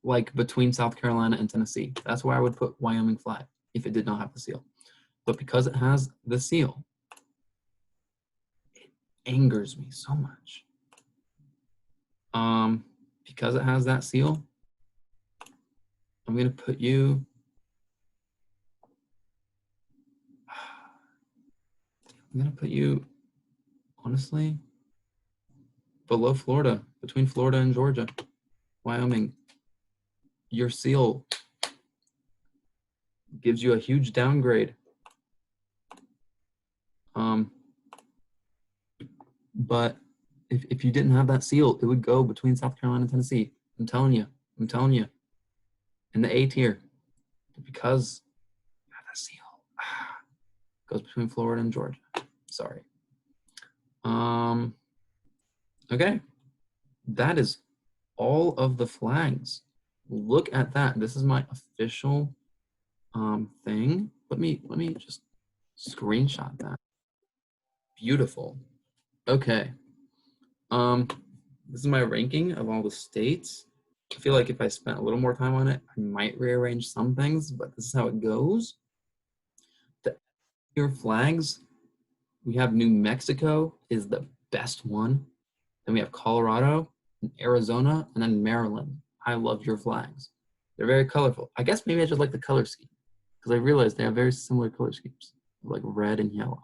like between South Carolina and Tennessee. That's where I would put Wyoming flag if it did not have the seal. But because it has the seal, it angers me so much. Because it has that seal, I'm gonna put you, honestly, below Florida, between Florida and Georgia. Wyoming, your seal gives you a huge downgrade. But if you didn't have that seal, it would go between South Carolina and Tennessee. I'm telling you. In the A tier, because I have that seal, goes between Florida and Georgia. Sorry. Okay, that is all of the flags. Look at that. This is my official thing. Let me just screenshot that. Beautiful. Okay. This is my ranking of all the states. I feel like if I spent a little more time on it, I might rearrange some things, but this is how it goes. The tier flags, we have New Mexico is the best one. Then we have Colorado, and Arizona, and then Maryland. I love your flags. They're very colorful. I guess maybe I just like the color scheme because I realized they have very similar color schemes, like red and yellow.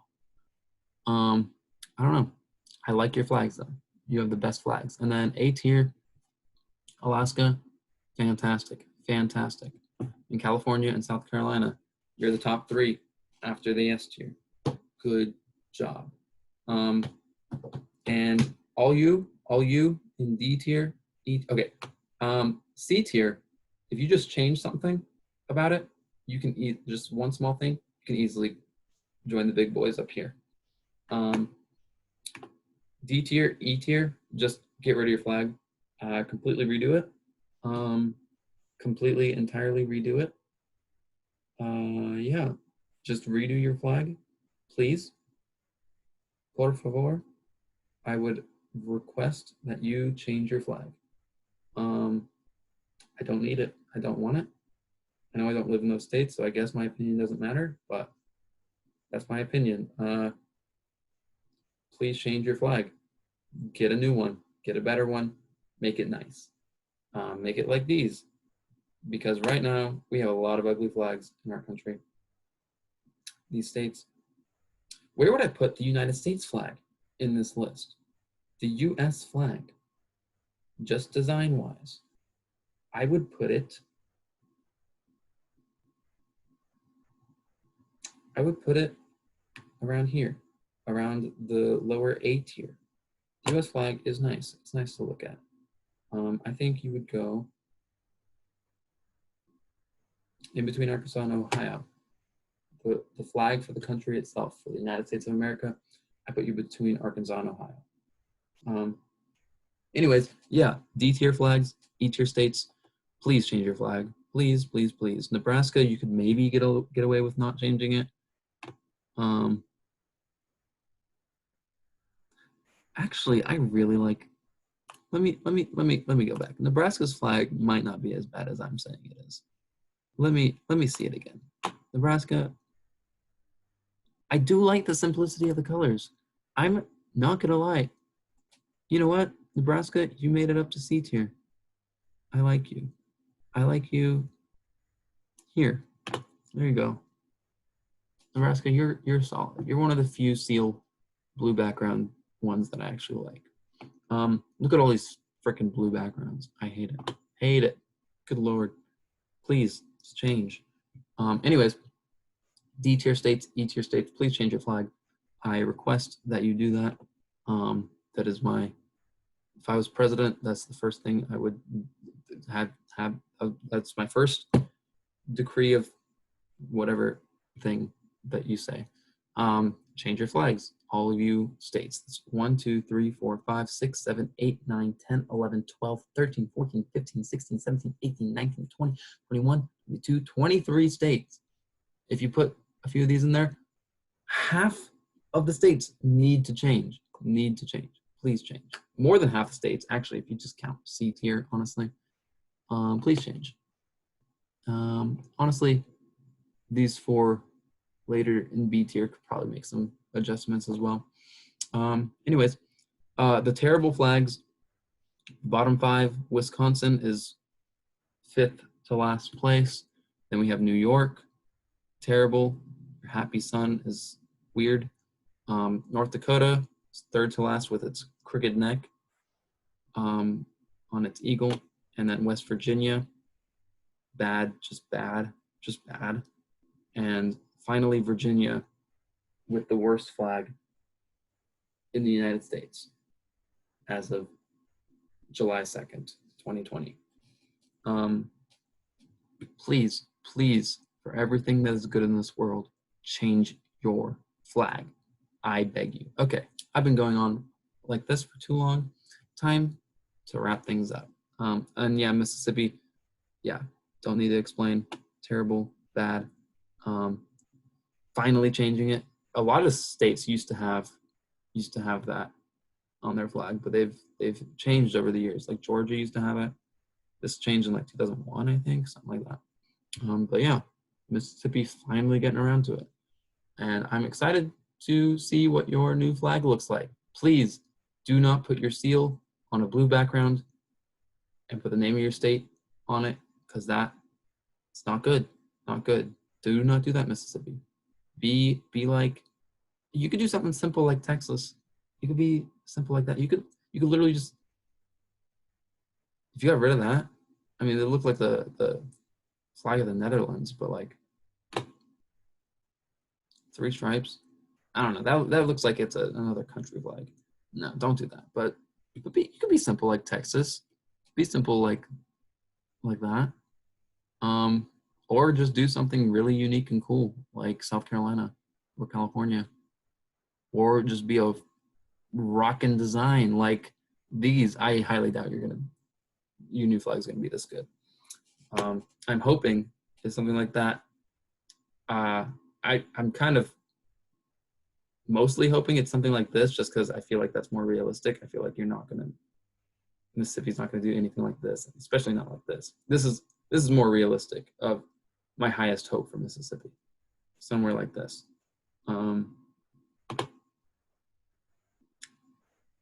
I don't know. I like your flags though. You have the best flags. And then A tier, Alaska, fantastic, fantastic. In California and South Carolina, you're the top 3 after the S tier. Good job. And all you in D tier, C tier, if you just change something about it, you can just one small thing, you can easily join the big boys up here. D tier, E tier, just get rid of your flag, completely redo it, entirely redo it. Yeah, just redo your flag, please. Por favor. I would request that you change your flag. I don't need it. I don't want it. I know I don't live in those states, so I guess my opinion doesn't matter, but that's my opinion. Please change your flag. Get a new one. Get a better one. Make it nice. Make it like these, because right now we have a lot of ugly flags in our country. These states. Where would I put the United States flag in this list? The US flag, just design-wise, I would put it around here, around the lower A tier. The US flag is nice. It's nice to look at. I think you would go in between Arkansas and Ohio. The flag for the country itself, for the United States of America, I put you between Arkansas and Ohio. Anyways, yeah, D tier flags, E tier states, please change your flag. Please, please, please. Nebraska, you could maybe get away with not changing it. Actually, I really like. Let me go back. Nebraska's flag might not be as bad as I'm saying it is. Let me see it again. Nebraska. I do like the simplicity of the colors. I'm not gonna lie. You know what, Nebraska, you made it up to C tier. I like you. I like you. Here, there you go. Nebraska, you're solid. You're one of the few seal blue background ones that I actually like. Look at all these freaking blue backgrounds. I hate it. Hate it. Good Lord. Please change. Anyways, D tier states, E tier states, please change your flag. I request that you do that. That is my, if I was president, that's the first thing I would have that's my first decree of whatever thing that you say. Change your flags, all of you states. That's 1, 2, 3, 4, 5, 6, 7, 8, 9, 10, 11, 12, 13, 14, 15, 16, 17, 18, 19, 20, 21, 22, 23 states. If you put a few of these in there, half of the states need to change. Please change. More than half the states, actually, if you just count C tier, honestly. Please change. Honestly, these 4 later in B tier could probably make some adjustments as well. Anyways, the terrible flags, bottom 5, Wisconsin is 5th to last place. Then we have New York, terrible. Your happy sun is weird. North Dakota is 3rd to last with its crooked neck on its eagle. And then West Virginia bad, just bad, just bad. And finally, Virginia with the worst flag in the United States as of July 2nd, 2020. Please, please, for everything that is good in this world, change your flag. I beg you. Okay, I've been going on like this for too long. Time to wrap things up. And yeah, Mississippi, yeah, don't need to explain. Terrible, bad. Finally changing it. A lot of states used to have that on their flag, but they've changed over the years. Like Georgia used to have it. This changed in like 2001, I think, something like that. But yeah, Mississippi finally getting around to it. And I'm excited to see what your new flag looks like. Please do not put your seal on a blue background and put the name of your state on it, because it's not good. Not good. Do not do that, Mississippi. Be like, you could do something simple like Texas. You could be simple like that. You could literally just, if you got rid of that, I mean, it looked like the flag of the Netherlands, but like 3 stripes. I don't know. That looks like it's another country flag. No, don't do that. But you could be simple like Texas. Be simple like that. Or just do something really unique and cool like South Carolina or California. Or just be a rockin' design like these. I highly doubt your new flag's gonna be this good. I'm hoping it's something like that. I'm kind of mostly hoping it's something like this, just because I feel like that's more realistic. I feel like Mississippi's not gonna do anything like this, especially not like this. This is more realistic of my highest hope for Mississippi, somewhere like this.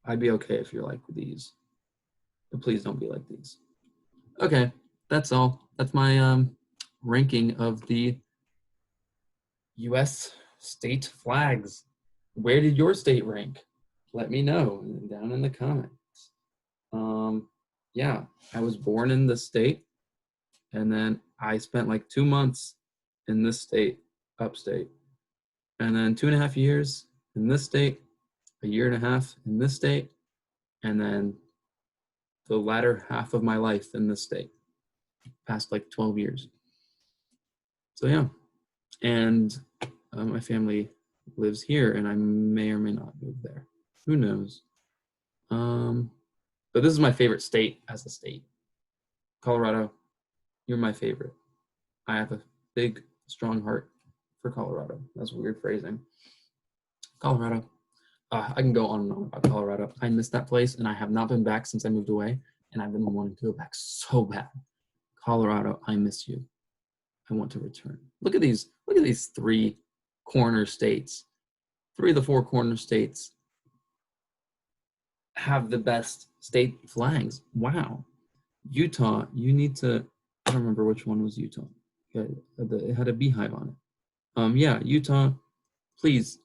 I'd be okay if you're like these, but please don't be like these. Okay, that's all. That's my ranking of the U.S. state flags. Where did your state rank? Let me know down in the comments. Yeah, I was born in this state, and then I spent like 2 months in this state, upstate, and then 2.5 years in this state, 1.5 years in this state, and then the latter half of my life in this state, past like 12 years. So yeah, and my family lives here, and I may or may not move there. Who knows? But this is my favorite state as a state. Colorado, you're my favorite. I have a big, strong heart for Colorado. That's weird phrasing. Colorado. I can go on and on about Colorado. I miss that place, and I have not been back since I moved away, and I've been wanting to go back so bad. Colorado, I miss you. I want to return. Look at these 3 corner states. 3 of the 4 corner states have the best state flags. Wow. Utah, you need to, I don't remember which one was Utah. It had a beehive on it. Yeah, Utah, please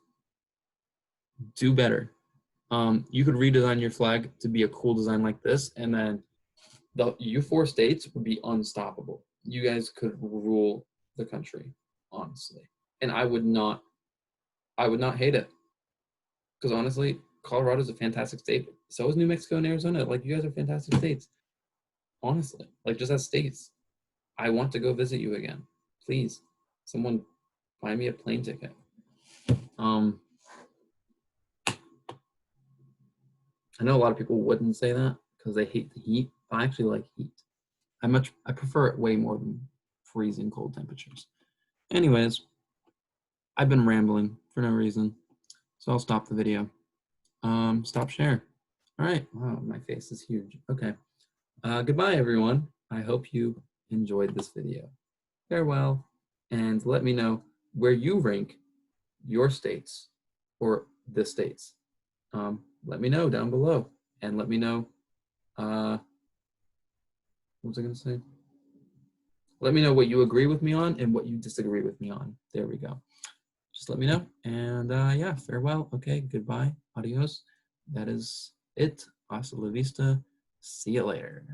do better. You could redesign your flag to be a cool design like this, and then you 4 states would be unstoppable. You guys could rule the country, honestly. And I would not hate it. Because honestly, Colorado's a fantastic state. So is New Mexico and Arizona. Like, you guys are fantastic states. Honestly, like, just as states. I want to go visit you again. Please, someone buy me a plane ticket. I know a lot of people wouldn't say that because they hate the heat. I actually like heat. I prefer it way more than freezing cold temperatures. Anyways, I've been rambling for no reason, so I'll stop the video. Stop share. All right. Wow, my face is huge. Okay. Goodbye, everyone. I hope you enjoyed this video. Farewell, and let me know where you rank your states or the states. Let me know down below, and let me know, what was I gonna say? Let me know what you agree with me on and what you disagree with me on. There we go. Just let me know, and yeah, farewell. Okay, goodbye, adios. That is it. Hasta la vista. See you later.